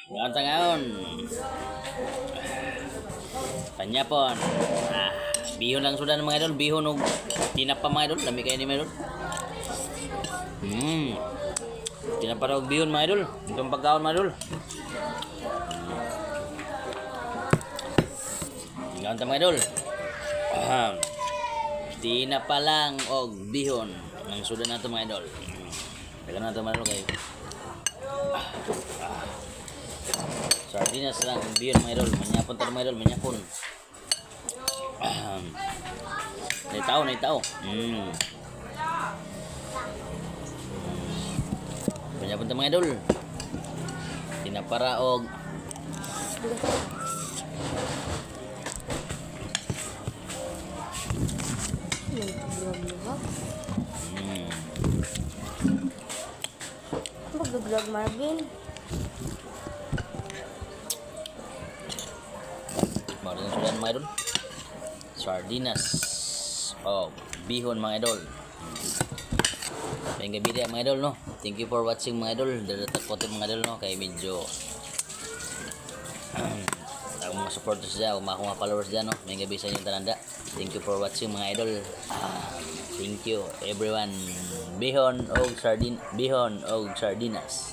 Ngayon tangaon. Panyapon. Bihon lang sudan mga idol. Bihon og tinapa mga idol. Lami kayo ni mga idol. Tinapa raw og bihon mga idol. Itong pagkaon mga idol. Ngayon ta mga idol. Tinapa lang og bihon. Ang sudan nato mga idol. Kaya nato mga idol kayo. Sardinas lang ang bihon mga idol. Manyapon tayo mga idol. Manyapon. Naitaw. Manyapon tayo mga idol. Tinapara og Mag-vlog Marvin. Maulit ang sudan mga idol. Sardinas o bihon mga idol. May gabi mga idol no. Thank you for watching mga idol. Dadatak ko mga idol no. Kaya medyo ako mga supporters dyan, ako mga followers dyan no. May gabi sa inyong tananda. Thank you for watching mga idol. Thank you everyone. Bihon og sardinas.